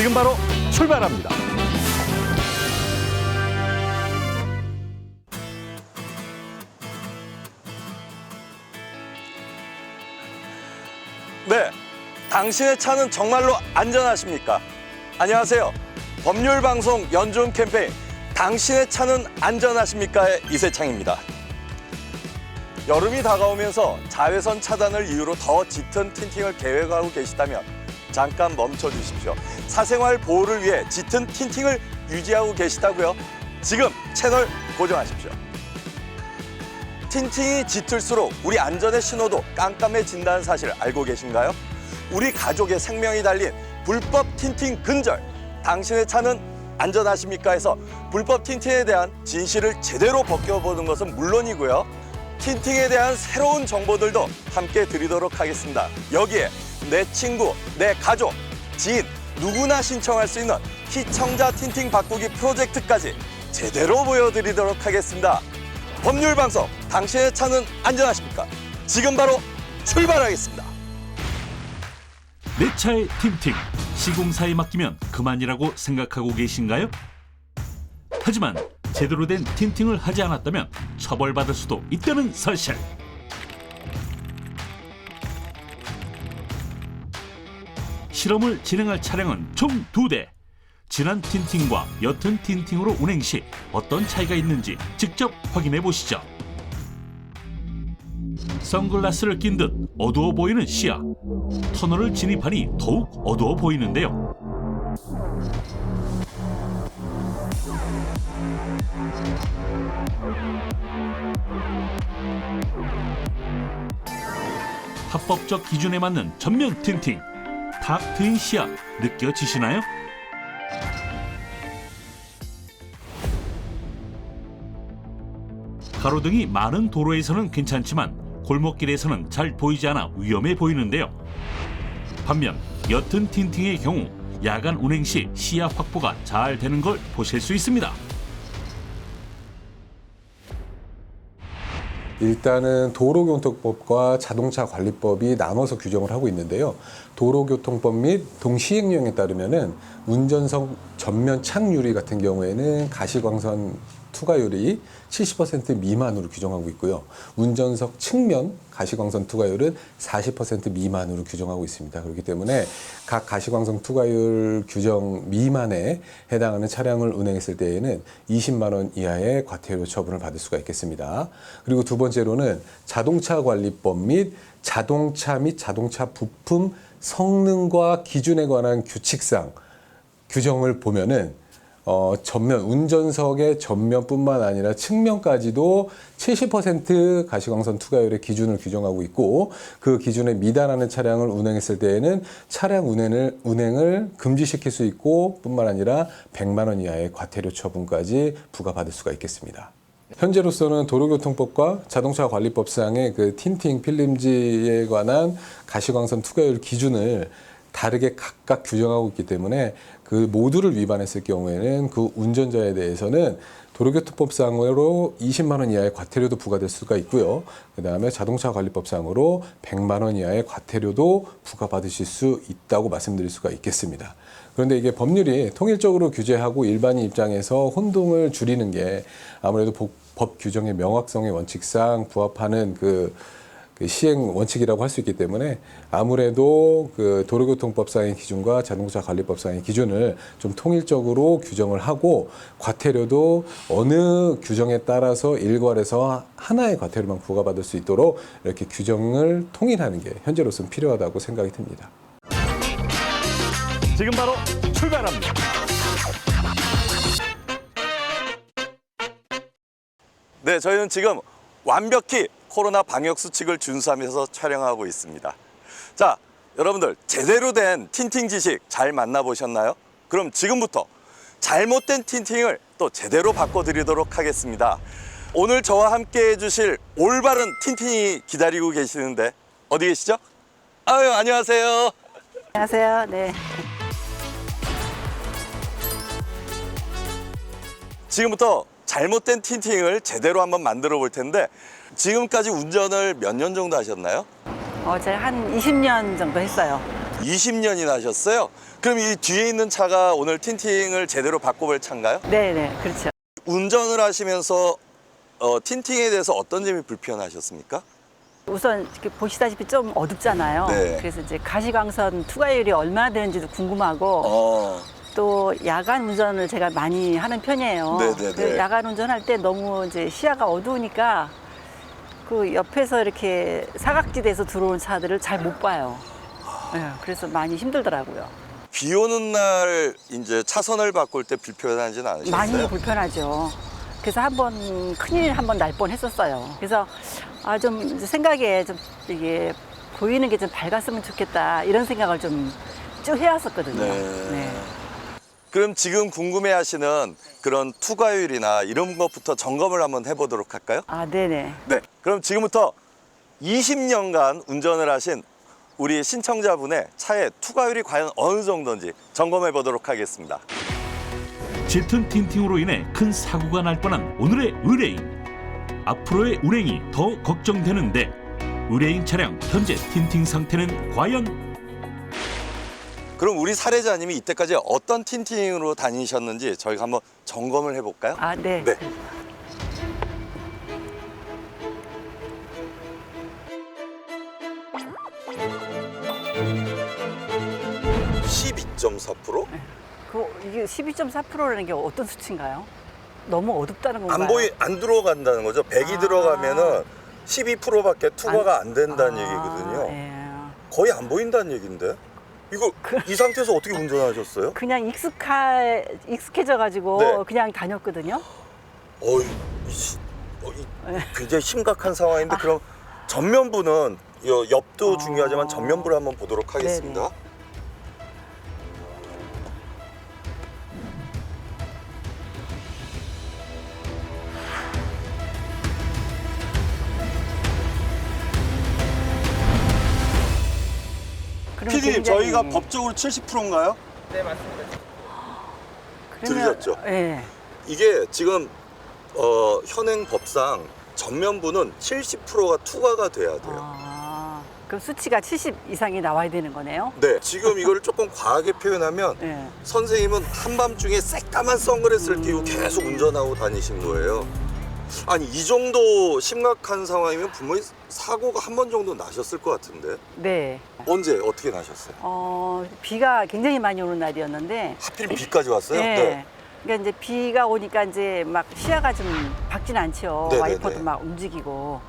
지금 바로 출발합니다. 네, 당신의 차는 정말로 안전하십니까? 안녕하세요. 법률방송 연중 캠페인 당신의 차는 안전하십니까의 이세창입니다. 여름이 다가오면서 자외선 차단을 이유로 더 짙은 틴팅을 계획하고 계시다면 잠깐 멈춰 주십시오. 사생활 보호를 위해 짙은 틴팅을 유지하고 계시다고요? 지금 채널 고정하십시오. 틴팅이 짙을수록 우리 안전의 신호도 깜깜해진다는 사실 알고 계신가요? 우리 가족의 생명이 달린 불법 틴팅 근절, 당신의 차는 안전하십니까? 해서 불법 틴팅에 대한 진실을 제대로 벗겨보는 것은 물론이고요. 틴팅에 대한 새로운 정보들도 함께 드리도록 하겠습니다. 여기에 내 친구, 내 가족, 지인 누구나 신청할 수 있는 시청자 틴팅 바꾸기 프로젝트까지 제대로 보여드리도록 하겠습니다. 법률방송 당신의 차는 안전하십니까? 지금 바로 출발하겠습니다. 내 차의 틴팅, 시공사에 맡기면 그만이라고 생각하고 계신가요? 하지만 제대로 된 틴팅을 하지 않았다면 처벌받을 수도 있다는 사실. 실험을 진행할 차량은 총 2대. 진한 틴팅과 옅은 틴팅으로 운행 시 어떤 차이가 있는지 직접 확인해 보시죠. 선글라스를 낀 듯 어두워 보이는 시야. 터널을 진입하니 더욱 어두워 보이는데요. 합법적 기준에 맞는 전면 틴팅. 탁 트인 시야 느껴지시나요? 가로등이 많은 도로에서는 괜찮지만 골목길에서는 잘 보이지 않아 위험해 보이는데요. 반면 옅은 틴팅의 경우 야간 운행 시 시야 확보가 잘 되는 걸 보실 수 있습니다. 일단은 도로교통법과 자동차관리법이 나눠서 규정을 하고 있는데요. 도로교통법 및 동시행령에 따르면은 운전석 전면 창유리 같은 경우에는 가시광선 투과율이 70% 미만으로 규정하고 있고요. 운전석 측면 가시광선 투과율은 40% 미만으로 규정하고 있습니다. 그렇기 때문에 각 가시광선 투과율 규정 미만에 해당하는 차량을 운행했을 때에는 20만 원 이하의 과태료 처분을 받을 수가 있겠습니다. 그리고 두 번째로는 자동차관리법 및 자동차 부품 성능과 기준에 관한 규칙상 규정을 보면은 전면, 운전석의 전면뿐만 아니라 측면까지도 70% 가시광선 투과율의 기준을 규정하고 있고, 그 기준에 미달하는 차량을 운행했을 때에는 차량 운행을 금지시킬 수 있고 뿐만 아니라 100만 원 이하의 과태료 처분까지 부과받을 수가 있겠습니다. 현재로서는 도로교통법과 자동차관리법상의 그 틴팅 필름지에 관한 가시광선 투과율 기준을 다르게 각각 규정하고 있기 때문에 그 모두를 위반했을 경우에는 그 운전자에 대해서는 도로교통법상으로 20만 원 이하의 과태료도 부과될 수가 있고요. 그다음에 자동차관리법상으로 100만 원 이하의 과태료도 부과받으실 수 있다고 말씀드릴 수가 있겠습니다. 그런데 이게 법률이 통일적으로 규제하고 일반인 입장에서 혼동을 줄이는 게 아무래도 법 규정의 명확성의 원칙상 부합하는 그 시행 원칙이라고 할 수 있기 때문에 아무래도 그 도로교통법상의 기준과 자동차관리법상의 기준을 좀 통일적으로 규정을 하고 과태료도 어느 규정에 따라서 일괄해서 하나의 과태료만 부과받을 수 있도록 이렇게 규정을 통일하는 게 현재로서는 필요하다고 생각이 듭니다. 지금 바로 출발합니다. 네, 저희는 지금 완벽히 코로나 방역 수칙을 준수하면서 촬영하고 있습니다. 자, 여러분들 제대로 된 틴팅 지식 잘 만나보셨나요? 그럼 지금부터 잘못된 틴팅을 또 제대로 바꿔드리도록 하겠습니다. 오늘 저와 함께 해주실 올바른 틴팅이 기다리고 계시는데 어디 계시죠? 아유, 안녕하세요. 안녕하세요. 네. 지금부터 잘못된 틴팅을 제대로 한번 만들어 볼 텐데 지금까지 운전을 몇 년 정도 하셨나요? 제가 한 20년 정도 했어요. 20년이나 하셨어요? 그럼 이 뒤에 있는 차가 오늘 틴팅을 제대로 바꿔볼 차인가요? 네네, 그렇죠. 운전을 하시면서 틴팅에 대해서 어떤 점이 불편하셨습니까? 우선 이렇게 보시다시피 좀 어둡잖아요. 네. 그래서 이제 가시광선 투과율이 얼마나 되는지도 궁금하고 어, 또 야간 운전을 제가 많이 하는 편이에요. 네네네. 그 야간 운전할 때 너무 이제 시야가 어두우니까 그 옆에서 이렇게 사각지대에서 들어오는 차들을 잘 못 봐요. 네, 그래서 많이 힘들더라고요. 비 오는 날 이제 차선을 바꿀 때 불편하진 않으셨어요? 많이 불편하죠. 그래서 큰일 한 번 날 뻔했었어요. 그래서 좀 이제 생각에 좀 이게 보이는 게 좀 밝았으면 좋겠다 이런 생각을 좀 쭉 해왔었거든요. 네. 그럼 지금 궁금해하시는 그런 투과율이나 이런 것부터 점검을 한번 해보도록 할까요? 네네. 네. 그럼 지금부터 20년간 운전을 하신 우리 신청자분의 차의 투과율이 과연 어느 정도인지 점검해 보도록 하겠습니다. 짙은 틴팅으로 인해 큰 사고가 날 뻔한 오늘의 의뢰인. 앞으로의 운행이 더 걱정되는데 의뢰인 차량 현재 틴팅 상태는 과연? 그럼 우리 사례자님이 이때까지 어떤 틴팅으로 다니셨는지 저희가 한번 점검을 해볼까요? 네. 네. (12.4%) 이게 12.4%라는 게 어떤 수치인가요? 너무 어둡다는 건가요? 안 들어간다는 거죠. 100이 들어가면은 12%밖에 투과가 안 된다는 아, 얘기거든요. 예. 거의 안 보인다는 얘기인데. 이거 이 상태에서 어떻게 운전하셨어요? 그냥 익숙해져가지고 네. 그냥 다녔거든요. 굉장히 심각한 상황인데 그럼 전면부는 옆도 중요하지만 전면부를 한번 보도록 하겠습니다. 네네. 그러면 피디님 굉장히- 저희가 법적으로 70%인가요? 그러면- 들으셨죠? 네. 이게 지금 현행 법상 전면부는 70%가 투과가 돼야 돼요. 그럼 수치가 70 이상이 나와야 되는 거네요? 네, 지금 이거를 조금 과하게 표현하면 네. 선생님은 한밤중에 새까만 선글라스를 끼고 계속 운전하고 다니신 거예요. 아니 이 정도 심각한 상황이면 분명히 사고가 한 번 정도 나셨을 것 같은데 네. 언제 어떻게 나셨어요? 비가 굉장히 많이 오는 날이었는데 하필 비까지 왔어요? 네. 그러니까 이제 비가 오니까 이제 막 시야가 좀 밝진 않죠. 네네네. 와이퍼도 막 움직이고.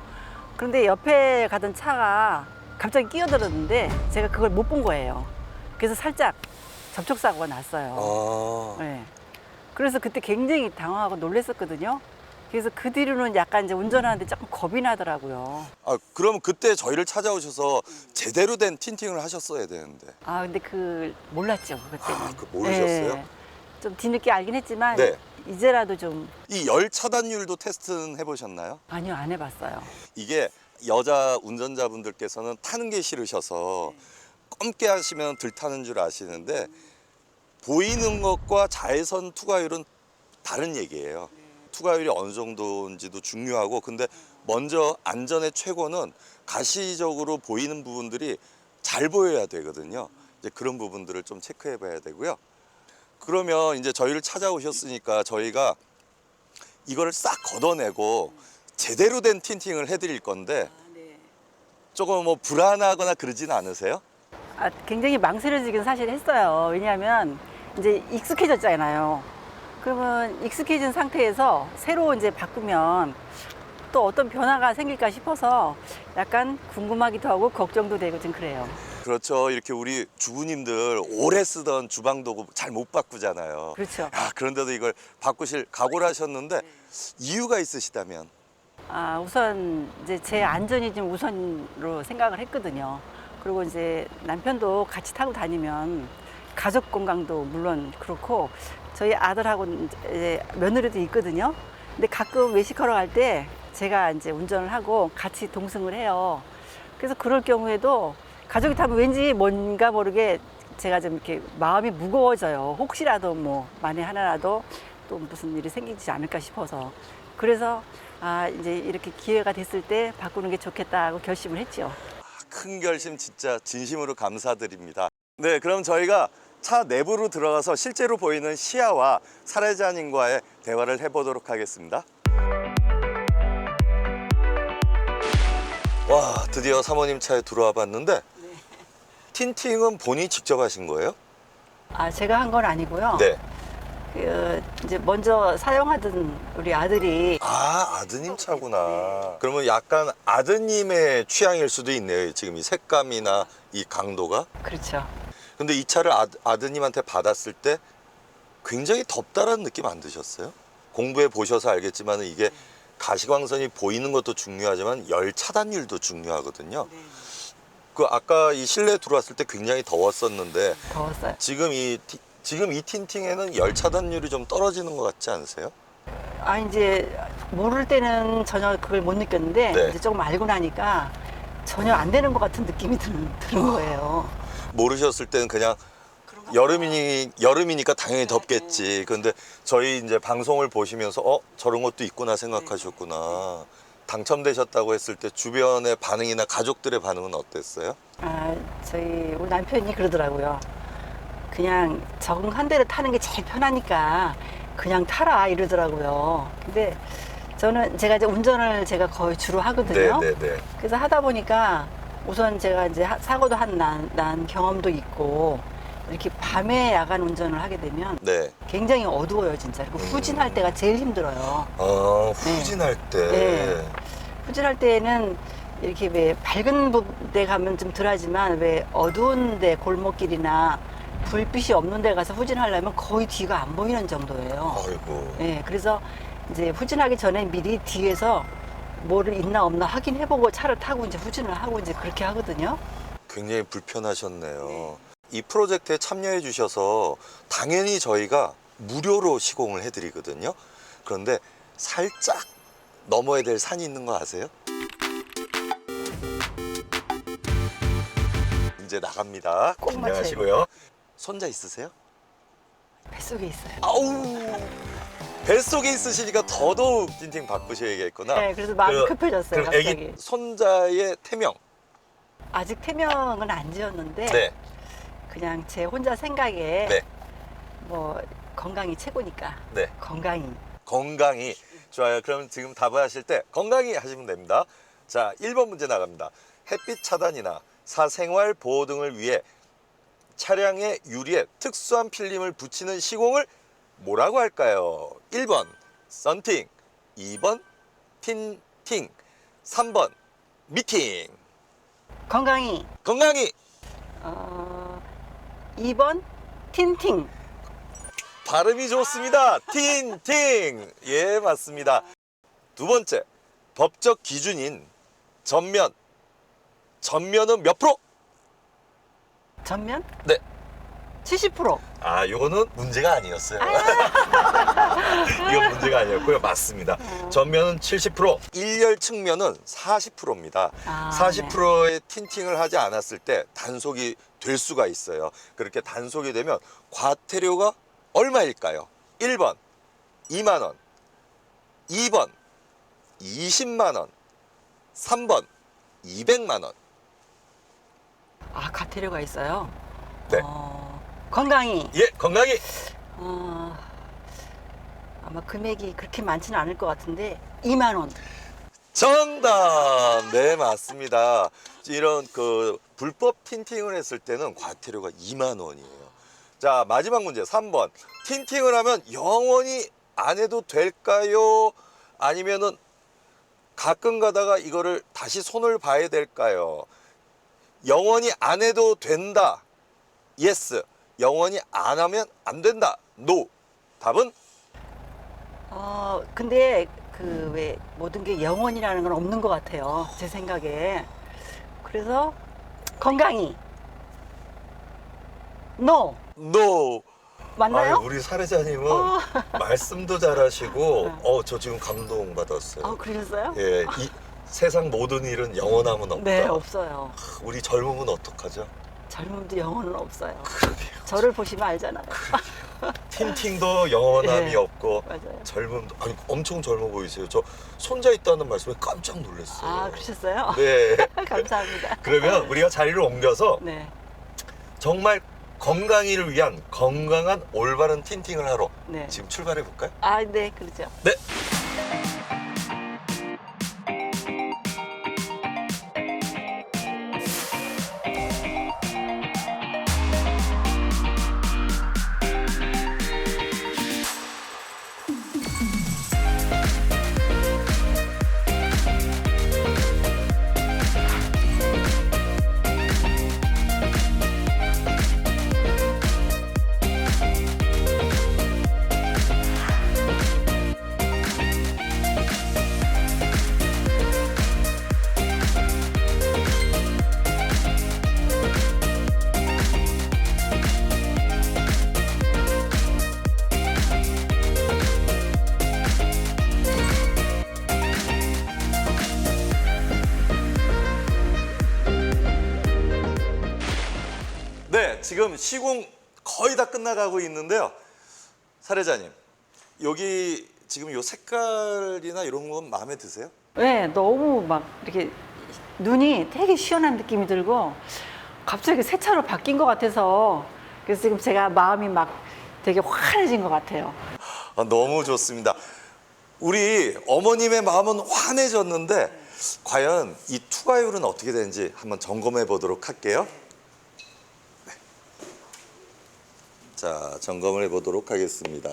그런데 옆에 가던 차가 갑자기 끼어들었는데 제가 그걸 못 본 거예요. 그래서 살짝 접촉사고가 났어요. 네. 그래서 그때 굉장히 당황하고 놀랐었거든요. 그래서 그 뒤로는 약간 이제 운전하는데 조금 겁이 나더라고요. 그럼 그때 저희를 찾아오셔서 제대로 된 틴팅을 하셨어야 되는데. 근데 몰랐죠, 그때는. 그거 모르셨어요? 네. 좀 뒤늦게 알긴 했지만 네. 이제라도 좀 이 열 차단율도 테스트는 해보셨나요? 아니요, 안 해봤어요. 이게 여자 운전자분들께서는 타는 게 싫으셔서 검게 하시면 덜 타는 줄 아시는데 보이는 것과 자외선 투과율은 다른 얘기예요. 투과율이 어느 정도인지도 중요하고 근데 먼저 안전의 최고는 가시적으로 보이는 부분들이 잘 보여야 되거든요. 이제 그런 부분들을 좀 체크해 봐야 되고요. 그러면 이제 저희를 찾아오셨으니까 저희가 이거를 싹 걷어내고 제대로 된 틴팅을 해드릴 건데 조금 불안하거나 그러진 않으세요? 굉장히 망설여지긴 사실 했어요. 왜냐하면 이제 익숙해졌잖아요. 그러면 익숙해진 상태에서 새로 이제 바꾸면 또 어떤 변화가 생길까 싶어서 약간 궁금하기도 하고 걱정도 되고 좀 그래요. 그렇죠. 이렇게 우리 주부님들 오래 쓰던 주방도구 잘 못 바꾸잖아요. 그렇죠. 그런데도 이걸 바꾸실 각오를 하셨는데 이유가 있으시다면? 우선 이제 제 안전이 좀 우선으로 생각을 했거든요. 그리고 이제 남편도 같이 타고 다니면 가족 건강도 물론 그렇고 저희 아들하고 이제 며느리도 있거든요. 근데 가끔 외식하러 갈 때 제가 이제 운전을 하고 같이 동승을 해요. 그래서 그럴 경우에도 가족이 타면 왠지 뭔가 모르게 제가 좀 이렇게 마음이 무거워져요. 혹시라도 만에 하나라도 또 무슨 일이 생기지 않을까 싶어서. 그래서 이제 이렇게 기회가 됐을 때 바꾸는 게 좋겠다고 결심을 했죠. 큰 결심 진짜 진심으로 감사드립니다. 네, 그럼 저희가 차 내부로 들어가서 실제로 보이는 시야와 사례자님과의 대화를 해보도록 하겠습니다. 와, 드디어 사모님 차에 들어와 봤는데 틴팅은 본인이 직접 하신 거예요? 아, 제가 한 건 아니고요. 네. 이제 먼저 사용하던 우리 아들이 아, 아드님 차구나. 그러면 약간 아드님의 취향일 수도 있네요. 지금 이 색감이나 이 강도가. 그렇죠. 근데 이 차를 아드님한테 받았을 때 굉장히 덥다라는 느낌 안 드셨어요? 공부해 보셔서 알겠지만 이게 가시광선이 보이는 것도 중요하지만 열 차단율도 중요하거든요. 그 아까 이 실내 들어왔을 때 굉장히 더웠었는데 더웠어요. 지금 이 틴팅에는 열 차단율이 좀 떨어지는 것 같지 않으세요? 아, 이제 모를 때는 전혀 그걸 못 느꼈는데 네. 이제 조금 알고 나니까 전혀 안 되는 것 같은 느낌이 드는 거예요. 모르셨을 때는 그냥 여름이니까 당연히 덥겠지. 근데 저희 이제 방송을 보시면서 저런 것도 있구나 생각하셨구나. 당첨되셨다고 했을 때 주변의 반응이나 가족들의 반응은 어땠어요? 아, 우리 남편이 그러더라고요. 그냥 적응한 대로 타는 게 제일 편하니까 그냥 타라 이러더라고요. 근데 제가 이제 운전을 제가 거의 주로 하거든요. 네네네. 그래서 하다 보니까 우선 제가 이제 사고도 난 경험도 있고 이렇게 밤에 야간 운전을 하게 되면 네. 굉장히 어두워요, 진짜. 그리고 후진할 때가 제일 힘들어요. 후진할 때. 네. 후진할 때는 이렇게 왜 밝은 데 가면 좀 덜하지만 왜 어두운 데 골목길이나 불빛이 없는 데 가서 후진하려면 거의 뒤가 안 보이는 정도예요. 아이고. 네, 그래서 이제 후진하기 전에 미리 뒤에서 뭐를 있나 없나 확인해보고 차를 타고 이제 후진을 하고 이제 그렇게 하거든요. 굉장히 불편하셨네요. 이 프로젝트에 참여해 주셔서 당연히 저희가 무료로 시공을 해드리거든요. 그런데 살짝 넘어야 될 산이 있는 거 아세요? 이제 나갑니다. 꼭 맞춰야 긴장하시고요. 손자 있으세요? 뱃속에 있어요. 아우, 뱃속에 있으시니까 더더욱 틴팅 바꾸셔야겠구나. 네, 그래서 마음이 급해졌어요, 그럼 갑자기. 애기 손자의 태명. 아직 태명은 안 지었는데 네. 그냥 제 혼자 생각에 네. 뭐 건강이 최고니까 네. 건강히. 좋아요. 그럼 지금 답하실 때 건강히 하시면 됩니다. 자, 1번 문제 나갑니다. 햇빛 차단이나 사생활 보호 등을 위해 차량의 유리에 특수한 필름을 붙이는 시공을 뭐라고 할까요? 1번 썬팅, 2번 틴팅, 3번 미팅. 건강히. 2번 틴팅. 발음이 좋습니다. 틴팅. 예, 맞습니다. 두 번째, 법적 기준인 전면은 몇 프로? 전면 네. 70%. 아, 요거는 문제가 아니었어요. 이건 문제가 아니었고요. 맞습니다. 전면은 70%, 일렬 측면은 40%입니다. 40%의 틴팅을 하지 않았을 때 단속이 될 수가 있어요. 그렇게 단속이 되면 과태료가 얼마일까요? 1번 2만 원, 2번 20만 원, 3번 200만 원. 아, 과태료가 있어요? 네. 건강히. 예, 건강히. 아마 금액이 그렇게 많지는 않을 것 같은데 2만 원. 정답. 네, 맞습니다. 이런 그 불법 틴팅을 했을 때는 과태료가 2만 원이에요. 자, 마지막 문제 3번. 틴팅을 하면 영원히 안 해도 될까요? 아니면은 가끔 가다가 이거를 다시 손을 봐야 될까요? 영원히 안 해도 된다. 예스. 영원히 안 하면 안 된다. 노. 답은? 근데 그 왜 모든 게 영원이라는 건 없는 것 같아요, 제 생각에. 그래서 건강히. 노. 노. 맞나요? 아유, 우리 사례자님은 말씀도 잘하시고, 저 지금 감동받았어요. 그러셨어요? 예, 이 세상 모든 일은 영원함은 없다. 네, 없어요. 우리 젊음은 어떡하죠? 젊음도 영혼은 없어요. 그러게요. 저를 보시면 알잖아요. 틴팅도 영원함이 네, 없고 맞아요. 젊음도 아니 엄청 젊어 보이세요. 저 손자 있다는 말씀에 깜짝 놀랐어요. 아, 그러셨어요? 네. 감사합니다. 그러면 우리가 자리를 옮겨서 네. 정말 건강이를 위한 건강한 올바른 틴팅을 하러 네. 지금 출발해 볼까요? 아, 네, 그렇죠. 네. 네, 지금 시공 거의 다 끝나가고 있는데요. 사례자님, 여기 지금 요 색깔이나 이런 건 마음에 드세요? 네, 너무 막 이렇게 눈이 되게 시원한 느낌이 들고 갑자기 새 차로 바뀐 것 같아서 그래서 지금 제가 마음이 막 되게 환해진 것 같아요. 아, 너무 좋습니다. 우리 어머님의 마음은 환해졌는데 과연 이 투과율은 어떻게 되는지 한번 점검해 보도록 할게요. 네. 자, 점검을 해보도록 하겠습니다.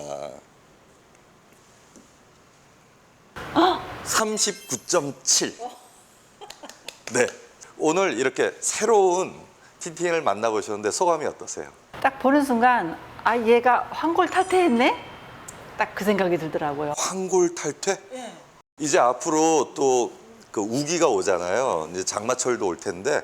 39.7. 네. 오늘 이렇게 새로운 틴팅을 만나보셨는데 소감이 어떠세요? 딱 보는 순간 아, 얘가 황골 탈퇴했네? 딱 그 생각이 들더라고요. 황골 탈퇴? 이제 앞으로 또 그 우기가 오잖아요. 이제 장마철도 올 텐데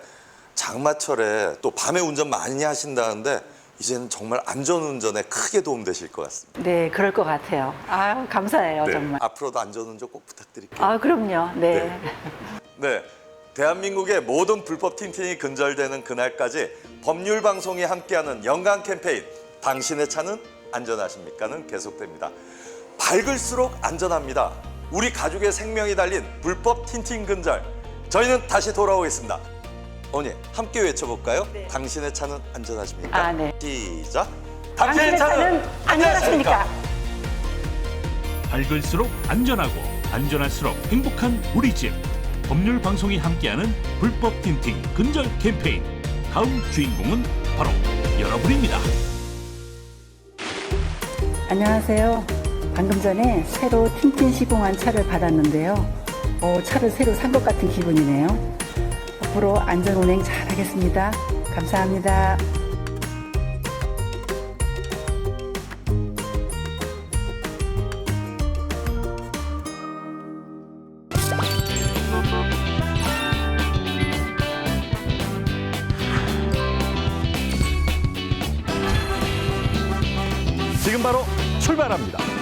장마철에 또 밤에 운전 많이 하신다는데 이제는 정말 안전운전에 크게 도움되실 것 같습니다. 네, 그럴 것 같아요. 아, 감사해요, 네, 정말. 앞으로도 안전운전 꼭 부탁드릴게요. 아, 그럼요. 네. 네, 대한민국의 모든 불법 틴팅이 근절되는 그날까지 법률방송이 함께하는 연간 캠페인 당신의 차는 안전하십니까는 계속됩니다. 밝을수록 안전합니다. 우리 가족의 생명이 달린 불법 틴팅 근절. 저희는 다시 돌아오겠습니다. 어머니, 함께 외쳐볼까요? 네. 당신의 차는 안전하십니까? 아, 네. 시작. 당신의 차는 안전하십니까? 밝을수록 안전하고 안전할수록 행복한 우리 집. 법률 방송이 함께하는 불법 틴팅 근절 캠페인. 다음 주인공은 바로 여러분입니다. 안녕하세요. 방금 전에 새로 틴팅 시공한 차를 받았는데요. 차를 새로 산 것 같은 기분이네요. 앞으로 안전운행 잘하겠습니다. 감사합니다. 지금 바로 출발합니다.